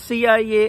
CIA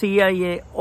CIA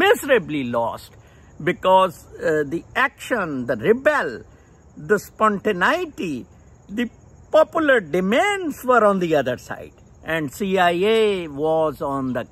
miserably lost because the action, the rebel, the spontaneity, the popular demands were on the other side, and CIA was on the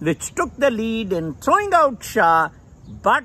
which took the lead in throwing out Shah, but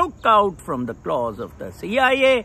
took out from the claws of the CIA।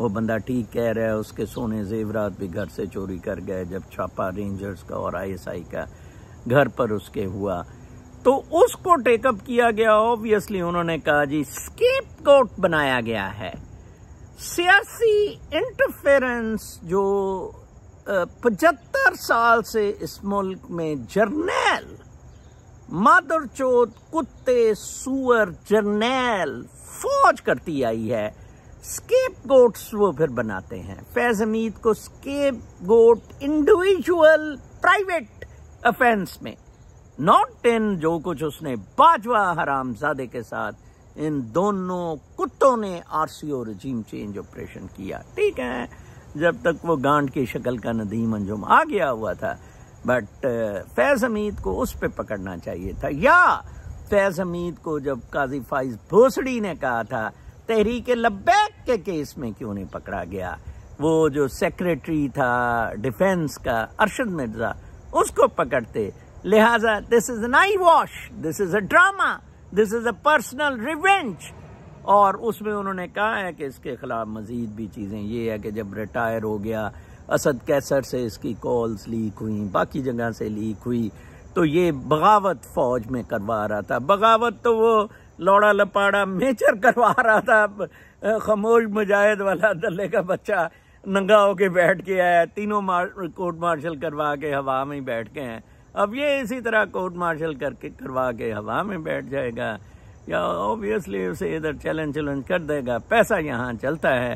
وہ بندہ ٹھیک کہہ رہا ہے، اس کے سونے زیورات بھی گھر سے چوری کر گئے جب چھاپا رینجرز کا اور ISI کا گھر پر اس کے ہوا، تو اس کو ٹیک اپ کیا گیا. آبویسلی انہوں نے کہا جی اسکیپ گوٹ بنایا گیا ہے. سیاسی انٹرفیرنس جو 75 سال سے اس ملک میں جرنیل مادر چوت کتے سور جرنیل فوج کرتی آئی ہے، اسکیپ گوٹس وہ پھر بناتے ہیں. فیض حمید کو اسکیپ گوٹ انڈیویجول پرائیویٹ افینس میں، ناٹ ان جو کچھ اس نے باجوہ حرام زادے کے ساتھ ان دونوں کتوں نے RCO رجیم چینج آپریشن کیا. ٹھیک ہے جب تک وہ گانٹ کی شکل کا ندیم انجم آ گیا ہوا تھا، بٹ فیض حمید کو اس پہ پکڑنا چاہیے تھا. یا فیض حمید کو جب قاضی فائز بھوسڑی نے کہا تھا تحریک لبیک کے کیس میں کیوں نہیں پکڑا گیا، وہ جو سیکریٹری تھا ڈیفینس کا ارشد مرزا، اس کو پکڑتے. لہذا this is an eyewash, this is a drama, this is a personal revenge. اور اس میں انہوں نے کہا ہے کہ اس کے خلاف مزید بھی چیزیں یہ ہے کہ جب ریٹائر ہو گیا اسد کیسر سے اس کی کالز لیک ہوئیں، باقی جگہ سے لیک ہوئی، تو یہ بغاوت فوج میں کروا رہا تھا. بغاوت تو وہ لوڑا لپاڑا میجر کروا رہا تھا، خاموش مجاہد والا دلے کا بچہ ننگا ہو کے بیٹھ کے آیا، تینوں کورٹ مارشل کروا کے ہوا میں بیٹھ کے ہیں. اب یہ اسی طرح کورٹ مارشل کروا کے ہوا میں بیٹھ جائے گا، یا اوبیسلی اسے ادھر چیلنج کر دے گا. پیسہ یہاں چلتا ہے.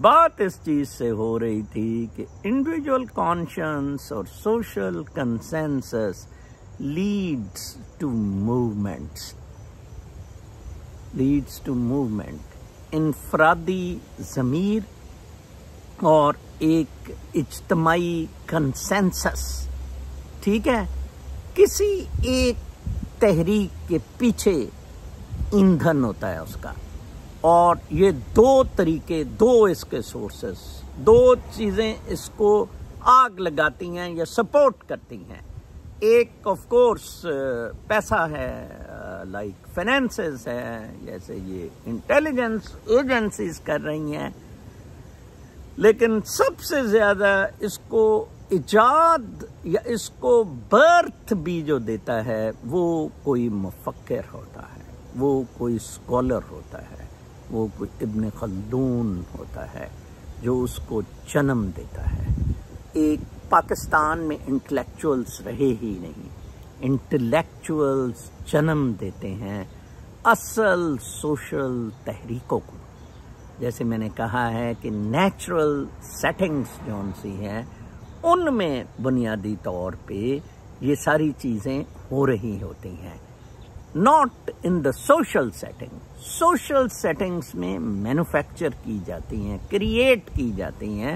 بات اس چیز سے ہو رہی تھی کہ انڈیویجول کانشنس اور social consensus leads to movement. انفرادی ضمیر اور ایک اجتماعی کنسنسس، ٹھیک ہے، کسی ایک تحریک کے پیچھے ایندھن ہوتا ہے اس کا. اور یہ دو طریقے، دو اس کے سورسز، دو چیزیں اس کو آگ لگاتی ہیں یا سپورٹ کرتی ہیں. ایک آف کورس پیسہ ہے، لائک فائنینسز ہے، جیسے یہ انٹیلیجنس ایجنسیز کر رہی ہیں. لیکن سب سے زیادہ اس کو ایجاد یا اس کو برتھ بھی جو دیتا ہے وہ کوئی مفکر ہوتا ہے، وہ کوئی اسکالر ہوتا ہے، وہ کوئی ابن خلدون ہوتا ہے جو اس کو جنم دیتا ہے. ایک پاکستان میں انٹلیکچوئلز رہے ہی نہیں، انٹلیکچوئلز جنم دیتے ہیں اصل سوشل تحریکوں کو. جیسے میں نے کہا ہے کہ نیچرل سیٹنگز جون سی ہیں ان میں بنیادی طور پہ یہ ساری چیزیں ہو رہی ہوتی ہیں. Not in the social setting. Social settings میں مینوفیکچر کی جاتی ہیں، کریٹ کی جاتی ہیں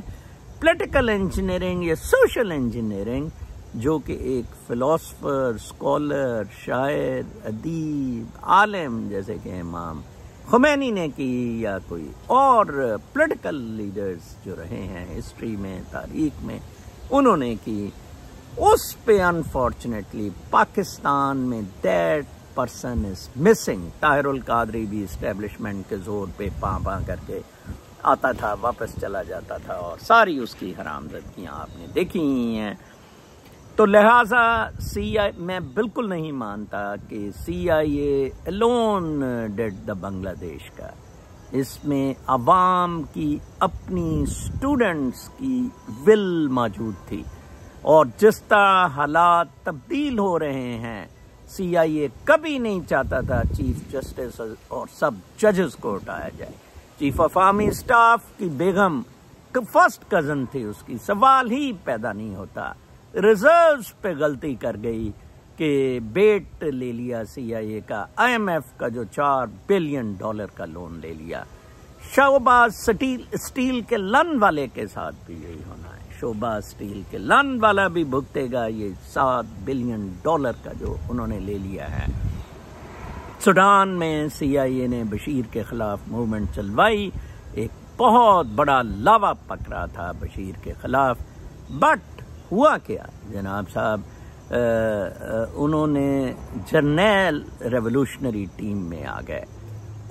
پولیٹیکل انجینئرنگ یا سوشل انجینئرنگ، جو کہ ایک فلاسفر، اسکالر، شاعر، ادیب، عالم جیسے کہ امام خمینی نے کی یا کوئی اور پولیٹیکل لیڈرز جو رہے ہیں ہسٹری میں، تاریخ میں، انہوں نے کی. اس پہ انفارچونیٹلی پاکستان میں that person is missing. Tahir ul-Qadri بھی اسٹیبلشمنٹ کے زور پہ پاں کر کے آتا تھا، واپس چلا جاتا تھا، اور ساری اس کی حرامزادگیاں آپ نے دیکھی ہی ہیں. تو لہٰذا میں بالکل نہیں مانتا کہ CIA alone did the بنگلہ دیش کا. اس میں عوام کی اپنی اسٹوڈنٹس کی ول موجود تھی، اور جس طرح حالات تبدیل ہو رہے ہیں CIA کبھی نہیں چاہتا تھا چیف جسٹس اور سب ججز کو ہٹایا جائے. چیف آف آرمی اسٹاف کی بیگم فرسٹ کزن تھی اس کی، سوال ہی پیدا نہیں ہوتا. ریزروز پہ غلطی کر گئی کہ بیٹ لے لیا CIA کا، IMF کا جو $4 بلین کا لون لے لیا. شعبہ اسٹیل کے لن والے کے ساتھ بھی یہی ہونا ہے. شعبہ اسٹیل کے لن والا بھی بھگتے گا یہ $7 بلین کا جو انہوں نے لے لیا ہے. سوڈان میں CIA نے بشیر کے خلاف موومنٹ چلوائی، ایک بہت بڑا لاوا پکڑا تھا بشیر کے خلاف. بٹ ہوا کیا جناب صاحب، انہوں نے جرنیل ریولوشنری ٹیم میں آ گئے،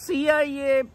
CIA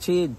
6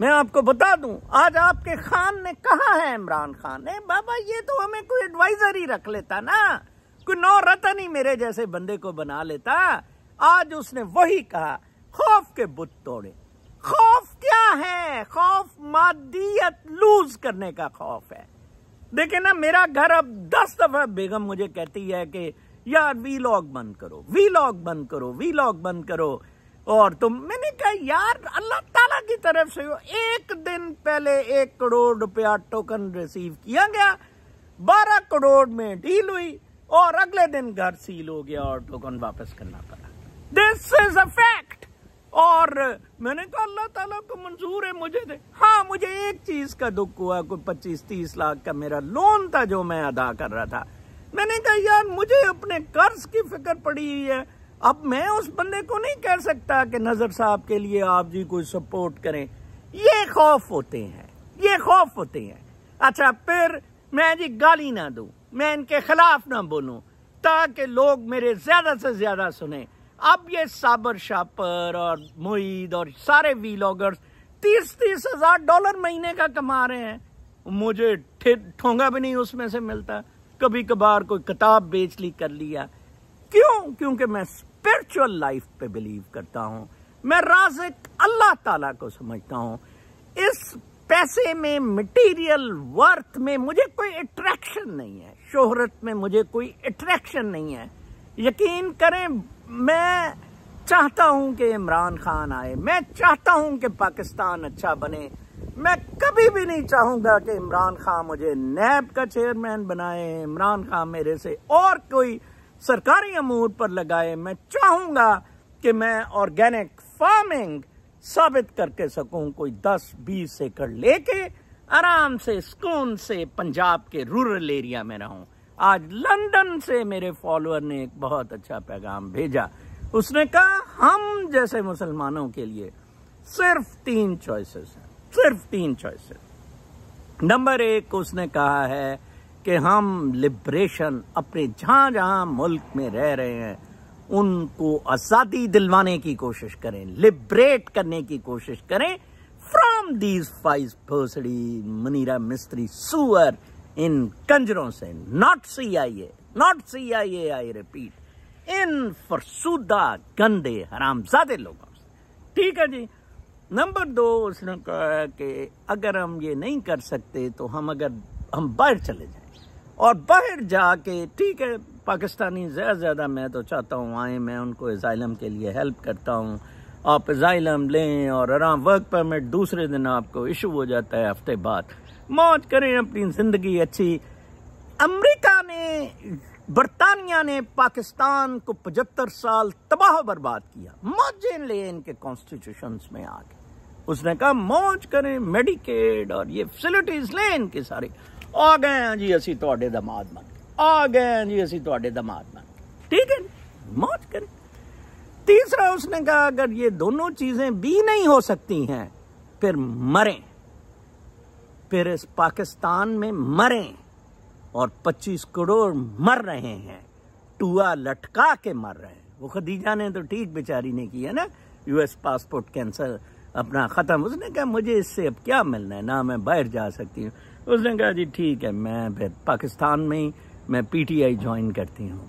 میں آپ کو بتا دوں، آج آپ کے خان نے کہا ہے، عمران خان نے، بابا یہ تو ہمیں کوئی ایڈوائزر ہی رکھ لیتا نا، کوئی نو رتن ہی میرے جیسے بندے کو بنا لیتا۔ آج اس نے وہی کہا، خوف کے بت توڑے۔ خوف کیا ہے؟ خوف مادیت لوز کرنے کا خوف ہے۔ دیکھیں نا، میرا گھر اب 10 دفعہ بیگم مجھے کہتی ہے کہ یار ویلاگ بند کرو، ویلاگ بند کرو، ویلاگ بند کرو، اور میں نے کہا یار اللہ تعالیٰ کی طرف سے ایک دن پہلے 1 کروڑ روپیہ ٹوکن ریسیو کیا گیا، 12 کروڑ میں ڈیل ہوئی، اور اگلے دن گھر سیل ہو گیا اور ٹوکن واپس کرنا پڑا۔ دس از اے فیکٹ۔ اور میں نے کہا اللہ تعالیٰ کو منظور ہے مجھے دے۔ ہاں مجھے ایک چیز کا دکھ ہوا، کوئی 25-30 لاکھ کا میرا لون تھا جو میں ادا کر رہا تھا۔ میں نے کہا یار مجھے اپنے قرض کی فکر پڑی ہوئی ہے، اب میں اس بندے کو نہیں کہہ سکتا کہ نظر صاحب کے لیے آپ جی کوئی سپورٹ کریں۔ یہ خوف ہوتے ہیں، یہ خوف ہوتے ہیں۔ اچھا پھر میں جی گالی نہ دوں، میں ان کے خلاف نہ بولوں تاکہ لوگ میرے زیادہ سے زیادہ سنیں۔ اب یہ صابر شاپر اور معید اور سارے ویلاگرز 30-30 ہزار ڈالر مہینے کا کما رہے ہیں، مجھے ٹھونگا بھی نہیں اس میں سے ملتا۔ کبھی کبھار کوئی کتاب بیچ لی، کر لیا۔ کیوں؟ کیونکہ میں اسپرچل لائف پہ بلیو کرتا ہوں، میں رازق اللہ تعالیٰ کو سمجھتا ہوں۔ اس پیسے میں، مٹیریل ورتھ میں مجھے کوئی اٹریکشن نہیں ہے، شہرت میں مجھے کوئی اٹریکشن نہیں ہے۔ یقین کریں میں چاہتا ہوں کہ عمران خان آئے، میں چاہتا ہوں کہ پاکستان اچھا بنے۔ میں کبھی بھی نہیں چاہوں گا کہ عمران خان مجھے نیب کا چیئرمین بنائے، عمران خان میرے سے اور کوئی سرکاری امور پر لگائے۔ میں چاہوں گا کہ میں آرگینک فارمنگ ثابت کر کے سکوں، کوئی 10-20 ایکڑ لے کے آرام سے سکون سے پنجاب کے رورل ایریا میں رہوں۔ آج لندن سے میرے فالوور نے ایک بہت اچھا پیغام بھیجا، اس نے کہا ہم جیسے مسلمانوں کے لیے صرف 3 چوائسز ہیں، صرف 3 چوائسز۔ نمبر 1 اس نے کہا ہے کہ ہم لبریشن اپنے جہاں جہاں ملک میں رہ رہے ہیں ان کو آزادی دلوانے کی کوشش کریں، لبریٹ کرنے کی کوشش کریں فرام دیز 5 بھوسڑی منیرا مستری سور ان کنجروں سے، ناٹ CIA آئی ریپیٹ، ان فرسودہ گندے حرامزادے لوگوں سے۔ ٹھیک ہے جی۔ نمبر 2 اس نے کہا کہ اگر ہم یہ نہیں کر سکتے تو ہم باہر چلے جائیں، اور باہر جا کے ٹھیک ہے پاکستانی زیادہ میں تو چاہتا ہوں آئیں، میں ان کو اسائلم کے لیے ہیلپ کرتا ہوں، آپ اسائلم لیں اور آرام، ورک پرمٹ دوسرے دن آپ کو ایشو ہو جاتا ہے، ہفتے بعد موج کریں اپنی زندگی اچھی۔ امریکہ نے، برطانیہ نے پاکستان کو 75 سال تباہ و برباد کیا، موجیں لیں ان کے کانسٹیٹیوشنز میں آ کے۔ اس نے کہا موج کریں، میڈیکیڈ اور یہ فیسلٹیز لیں ان کی ساری۔ آ گئے ہیں جی اسی تواڈے دماد بن کے، آ گئے ہیں جی اسی تواڈے دماد بن کے، ٹھیک ہے موج کریں۔ تیسرا اس نے کہا اگر یہ دونوں چیزیں بھی نہیں ہو سکتی ہیں پھر مریں، پھر اس پاکستان میں مریں، اور 25 کروڑ مر رہے ہیں، ٹوا لٹکا کے مر رہے ہیں۔ وہ خدیجہ نے تو ٹھیک بیچاری نے کیا نا، US پاسپورٹ کینسل اپنا ختم۔ اس نے کہا مجھے اس سے اب کیا ملنا ہے، نہ میں باہر جا سکتی ہوں۔ اس نے کہا جی ٹھیک ہے، میں پھر پاکستان میں ہی میں PTI جوائن کرتی ہوں۔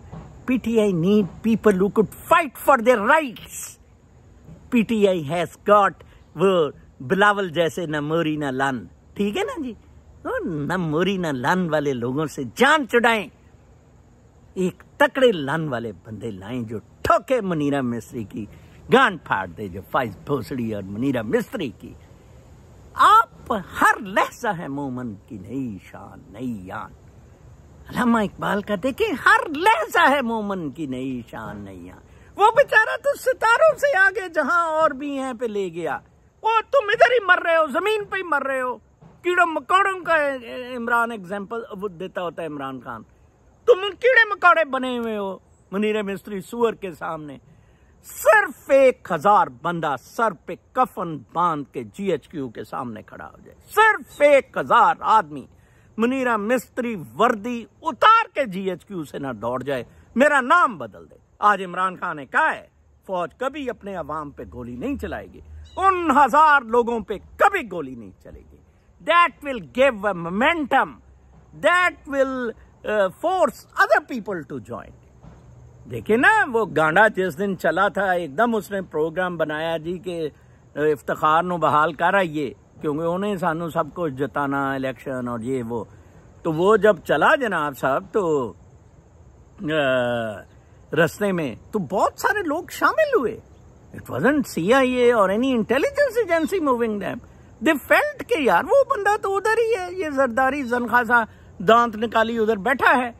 PTI need people who could fight for their rights. PTI has got وہ بلاول جیسے نہ موری نہ لن، ٹھیک ہے نا جی، نہ موری نہ لن والے لوگوں سے جان چھڑائیں، ایک تکڑے لن والے بندے لائیں جو ٹھوکے منیرا مستری کی گان پھاڑ دے، جو فائز بھوسڑی اور منیرا مستری کی۔ آپ ہر لحظہ ہے مومن کی نئی شان نئی یان۔ علامہ اقبال کا دیکھیں، ہر لحظہ ہے مومن کی نئی شان نئی یان۔ وہ بیچارہ تو ستاروں سے آگے جہاں اور بھی ہیں پہ لے گیا، اور تم ادھر ہی مر رہے ہو، زمین پہ ہی مر رہے ہو۔ کیڑوں مکوڑوں کا عمران ایگزامپل وہ دیتا ہوتا ہے عمران خان، تم کیڑے مکوڑے بنے ہوئے ہو منیرا مستری سور کے سامنے۔ صرف 1000 بندہ سر پہ کفن باندھ کے GHQ کے سامنے کھڑا ہو جائے، صرف 1000 آدمی منیرا مستری وردی اتار کے GHQ سے نہ دوڑ جائے، میرا نام بدل دے۔ آج عمران خان نے کہا ہے فوج کبھی اپنے عوام پہ گولی نہیں چلائے گی، ان 1000 لوگوں پہ کبھی گولی نہیں چلے گی. That will give a momentum. That will force other people to join. دیکھیں نا وہ گانڈا جس دن چلا تھا ایک دم اس نے پروگرام بنایا جی کہ افتخار نو بحال کر آئیے کیونکہ انہیں سانو سب کچھ جتانا الیکشن اور یہ وہ. تو وہ جب چلا جناب صاحب تو رستے میں تو بہت سارے لوگ شامل ہوئے. It wasn't CIA or any intelligence agency moving them. They felt کہ یار وہ بندہ تو ادھر ہی ہے، یہ زرداری زنخا سا دانت نکالی ادھر بیٹھا ہے.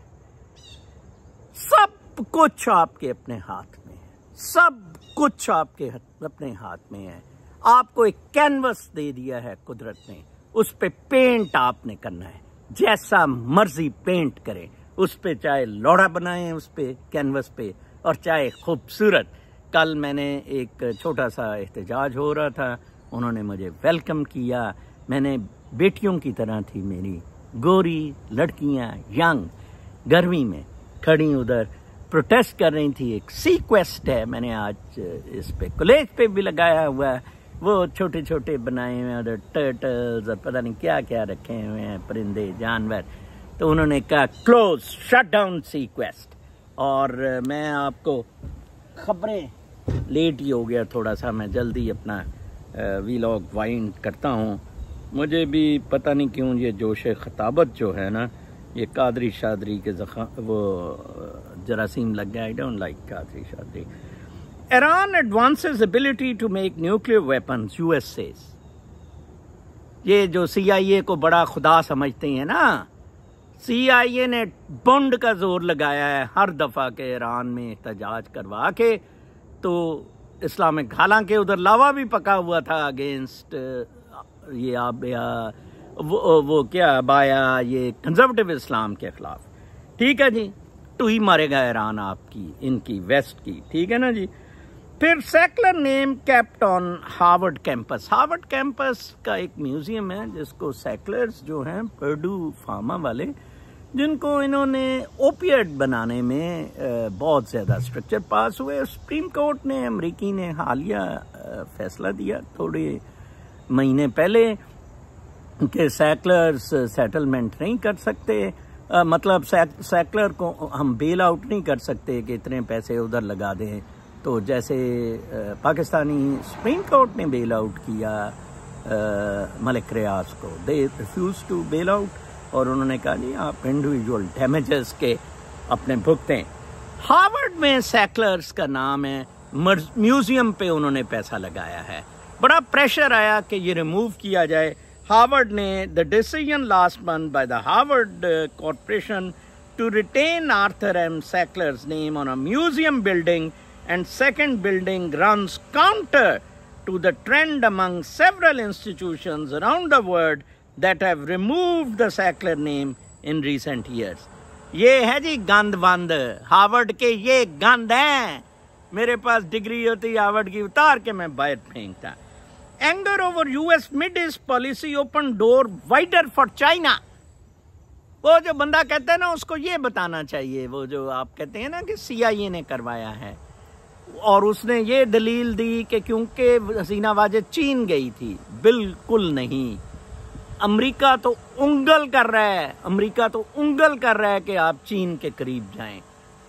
سب کچھ آپ کے اپنے ہاتھ میں ہے، سب کچھ آپ کے اپنے ہاتھ میں ہے. آپ کو ایک کینوس دے دیا ہے قدرت نے، اس پہ پینٹ آپ نے کرنا ہے، جیسا مرضی پینٹ کریں اس پہ، چاہے لوڑا بنائیں اس پہ کینوس پہ اور چاہے خوبصورت. کل میں نے ایک چھوٹا سا احتجاج ہو رہا تھا، انہوں نے مجھے ویلکم کیا. میں نے بیٹیوں کی طرح تھی میری گوری لڑکیاں ینگ گرمی میں کھڑی ادھر پروٹیسٹ کر رہی تھی. ایک سیکویسٹ ہے، میں نے آج اس پہ کلیج پہ بھی لگایا ہوا ہے، وہ چھوٹے چھوٹے بنائے ہوئے ادھر ٹرٹلز اور پتہ نہیں کیا کیا رکھے ہوئے ہیں پرندے جانور. تو انہوں نے کہا کلوز شٹ ڈاؤن سیکویسٹ. اور میں آپ کو خبریں لیٹ ہی ہو گیا تھوڑا سا، میں جلدی اپنا ویلاگ وائنڈ کرتا ہوں. مجھے بھی پتہ نہیں کیوں یہ جوش خطابت جو ہے نا، یہ قادری شادری کے وہ جراثیم لگ گیا. آئی ڈونٹ لائک قادری شادری. Iran advances ability to make nuclear weapons U S says. یہ جو CIA کو بڑا خدا سمجھتے ہیں نا، CIA نے بونڈ کا زور لگایا ہے ہر دفعہ کے ایران میں احتجاج کروا کے. تو اسلامک، حالانکہ ادھر لاوا بھی پکا ہوا تھا اگینسٹ یہ وہ کیا بایا یہ کنزرویٹو اسلام کے خلاف. ٹھیک ہے جی، تو ہی مارے گا ایران آپ کی ان کی ویسٹ کی. ٹھیک ہے نا جی. پھر secular name kept on Harvard campus. Harvard campus کا ایک میوزیم ہے جس کو سیکولرز جو ہیں پرڈو فارما والے، جن کو انہوں نے اوپیڈ بنانے میں بہت زیادہ اسٹرکچر پاس ہوئے. سپریم کورٹ نے امریکی نے حالیہ فیصلہ دیا تھوڑے مہینے پہلے کہ سیکولرز سیٹلمنٹ نہیں کر سکتے، مطلب سیکولر کو ہم بیل آؤٹ نہیں کر سکتے کہ اتنے پیسے ادھر لگا دیں. تو جیسے پاکستانی سپریم کورٹ نے بیل آؤٹ کیا ملک ریاض کو، they refuse to bail out, اور انہوں نے کہا جی آپ انڈیویجول ڈیمیجز کے اپنے بھگتیں. ہارورڈ میں سیکولرز کا نام ہے، میوزیم پہ انہوں نے پیسہ لگایا ہے. بڑا پریشر آیا کہ یہ ریموو کیا جائے. ہارورڈ نے the decision last month by the Harvard corporation to retain Arthur M Sackler's name on a museum building and second building runs counter to the trend among several institutions around the world that have removed the secular name in recent years. یہ ہے جی گند بند Harvard کے، یہ گند ہیں. میرے پاس degree ہوتی Harvard کی، اتار کے میں باہر پھینکتا. Anger over US mid east policy open door wider for China. وہ جو بندہ کہتا ہے نا اس کو یہ بتانا چاہیے، وہ جو آپ کہتے ہیں نا کہ CIA نے کروایا ہے، اور اس نے یہ دلیل دی کہ کیونکہ حسینہ واجد چین گئی تھی. بالکل نہیں. امریکہ تو انگل کر رہا ہے، امریکہ تو انگل کر رہا ہے کہ آپ چین کے قریب جائیں.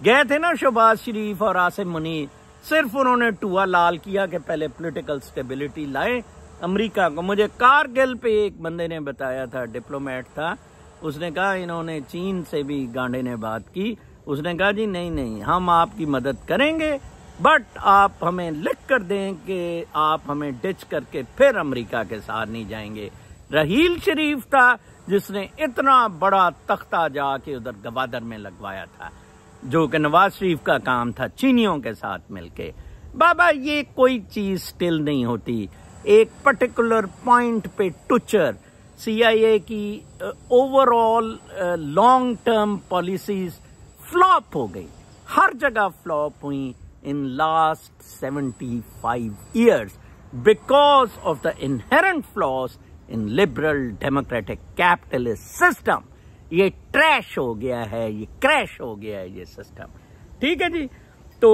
گئے تھے نا شہباز شریف اور عاصم منیر، صرف انہوں نے ٹوا لال کیا کہ پہلے پولیٹیکل سٹیبلٹی لائیں امریکہ کو. مجھے کارگل پہ ایک بندے نے بتایا تھا، ڈپلومیٹ تھا، اس نے کہا انہوں نے چین سے بھی گانڈے نے بات کی. اس نے کہا جی نہیں نہیں ہم آپ کی مدد کریں گے، بٹ آپ ہمیں لکھ کر دیں کہ آپ ہمیں ڈچ کر کے پھر امریکہ کے ساتھ نہیں جائیں گے. رحیل شریف تھا جس نے اتنا بڑا تختہ جا کے ادھر گوادر میں لگوایا تھا، جو کہ نواز شریف کا کام تھا چینیوں کے ساتھ مل کے. بابا یہ کوئی چیز سٹل نہیں ہوتی. ایک پرٹیکولر پوائنٹ پہ ٹچر CIA کی overall long term policies flop ہو گئی، ہر جگہ فلاپ ہوئی in last 75 years because of the inherent flaws in liberal democratic capitalist system. یہ ٹریش ہو گیا ہے، یہ کریش ہو گیا ہے یہ سسٹم. ٹھیک ہے جی. تو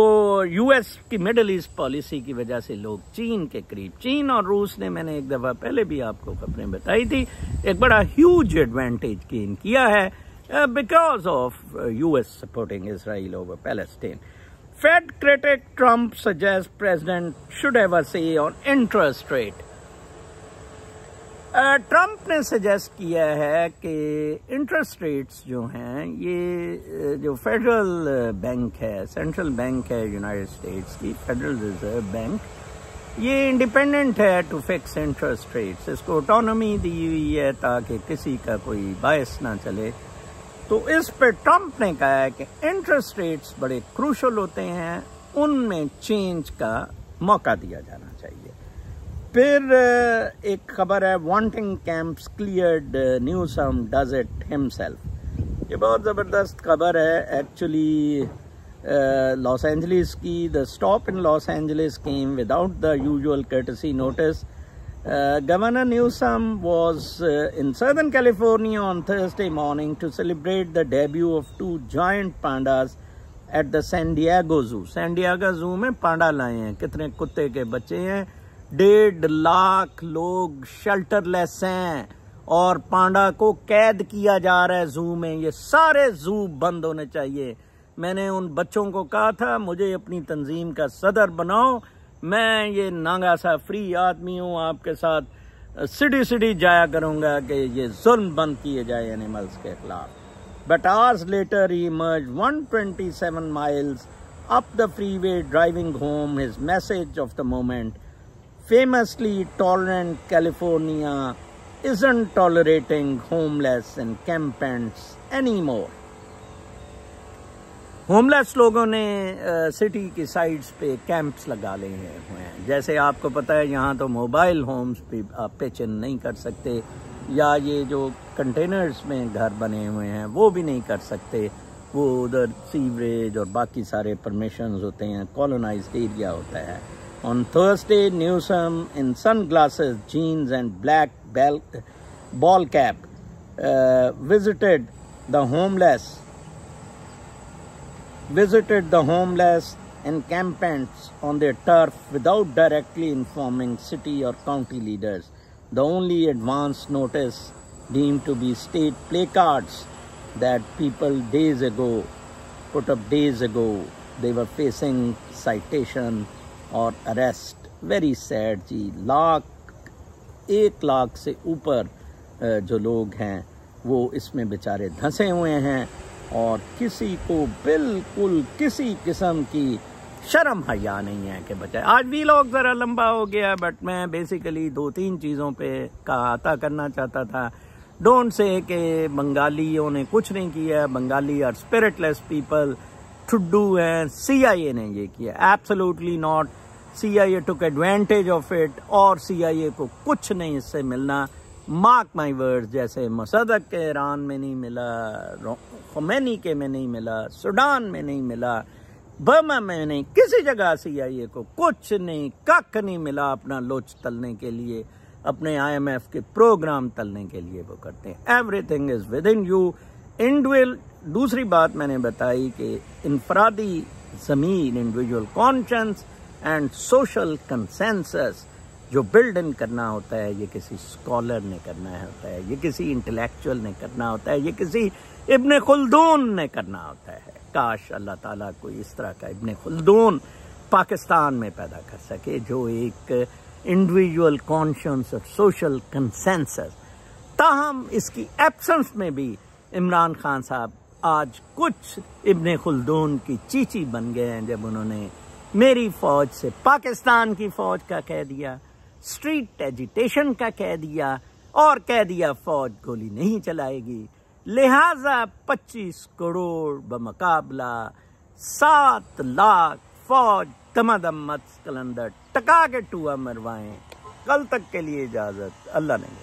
یو ایس کی مڈل ایسٹ پالیسی کی وجہ سے لوگ چین کے قریب، چین اور روس نے، میں نے ایک دفعہ پہلے بھی آپ کو خبریں بتائی تھی، ایک بڑا ہیوج ایڈوانٹیج گین کیا ہے because of U S supporting Israel over Palestine. Fed critic Trump suggests president should have a say on interest rate. Trump نے سجیسٹ کیا ہے کہ انٹرسٹ ریٹس جو ہیں، یہ جو فیڈرل بینک ہے، سینٹرل بینک ہے یونائٹڈ اسٹیٹس کی، فیڈرل ریزرو بینک، یہ انڈیپینڈنٹ ہے ٹو فکس انٹرسٹ ریٹس. اس کو آٹونومی دی ہوئی ہے تاکہ کسی کا کوئی باعث نہ چلے. تو اس پہ ٹرمپ نے کہا ہے کہ انٹرسٹ ریٹس بڑے کروشل ہوتے ہیں، ان میں چینج کا موقع دیا جانا چاہیے. پھر ایک خبر ہے، wanting campus cleared, Newsom does it himself. یہ بہت زبردست خبر ہے ایکچولی. لاس اینجلس کی، the stop in Los Angeles came without the usual courtesy notice. Governor Newsom was in Southern California on Thursday morning to celebrate the debut of two giant pandas at the San Diego Zoo. San Diego Zoo میں panda لائے ہیں، کتنے کتے کے بچے ہیں. 1.5 لاکھ لوگ shelter لیس ہیں اور پانڈا کو قید کیا جا رہا ہے زو میں. یہ سارے زو بند ہونے چاہیے. میں نے ان بچوں کو کہا تھا مجھے اپنی تنظیم کا صدر بناؤ، میں یہ نانگا سا فری آدمی ہوں، آپ کے ساتھ سٹی جایا کروں گا کہ یہ ظلم بند کیے جائے اینیملز کے خلاف. But hours later he emerged 127 miles up the freeway driving home his message of the moment. Famously tolerant California isn't tolerating homeless encampments anymore. ہوملیس لوگوں نے سٹی کی سائڈز پہ کیمپس لگا لے ہوئے ہیں. جیسے آپ کو پتہ ہے یہاں تو موبائل ہومز پہ آپ پچ ان نہیں کر سکتے، یا یہ جو کنٹینرز میں گھر بنے ہوئے ہیں وہ بھی نہیں کر سکتے. وہ ادھر سیوریج اور باقی سارے پرمیشنز ہوتے ہیں، کالونائزڈ ایریا ہوتا ہے. On Thursday, Newsom, in sunglasses, jeans and black ball cap, visited the homeless encampments on their turf without directly informing city or county leaders. The only advance notice deemed to be state placards that people put up days ago. They were facing citation اور arrest. Very sad جی. 1 لاکھ سے اوپر جو لوگ ہیں وہ اس میں بیچارے دھنسے ہوئے ہیں اور کسی کو بالکل کسی قسم کی شرم حیا نہیں ہے کہ بچائے. آج بھی لوگ ذرا لمبا ہو گیا، بٹ میں بیسیکلی 2-3 چیزوں پہ احاطہ کرنا چاہتا تھا. ڈونٹ سے کہ بنگالیوں نے کچھ نہیں کیا، Bengali are spiritless people, ٹھڈو ہیں. سی آئی اے نے یہ کیا، absolutely not. C I A took advantage of it, اور سی آئی اے کو کچھ نہیں اس سے ملنا. مارک مائی ورڈ، جیسے مصدق کے ایران میں نہیں ملا، خمینی کے میں نہیں ملا، سوڈان میں نہیں ملا، برما میں نہیں، کسی جگہ سی آئی اے کو کچھ نہیں، کک نہیں ملا اپنا لوچ تلنے کے لیے، اپنے آئی ایم ایف کے پروگرام تلنے کے لیے وہ کرتے ہیں. Everything is within you. دوسری بات میں نے بتائی کہ انفرادی ضمیر، individual conscience and social consensus جو بلڈ ان کرنا ہوتا ہے، یہ کسی اسکالر نے کرنا ہوتا ہے، یہ کسی انٹلیکچوئل نے کرنا ہوتا ہے، یہ کسی ابن خلدون نے کرنا ہوتا ہے. کاش اللہ تعالیٰ کوئی اس طرح کا ابن خلدون پاکستان میں پیدا کر سکے جو ایک انڈیویجول کانشنس اور سوشل کنسنسس. تاہم اس کی ایبسنس میں بھی عمران خان صاحب آج کچھ ابن خلدون کی چیچی بن گئے ہیں جب انہوں نے میری فوج سے پاکستان کی فوج کا کہہ دیا، اسٹریٹ ایجیٹیشن کا کہہ دیا، اور کہہ دیا فوج گولی نہیں چلائے گی. لہذا 25 کروڑ بمقابلہ 7 لاکھ فوج دمادم مت کلندر ٹکا کے ٹوا مروائیں. کل تک کے لیے اجازت. اللہ نے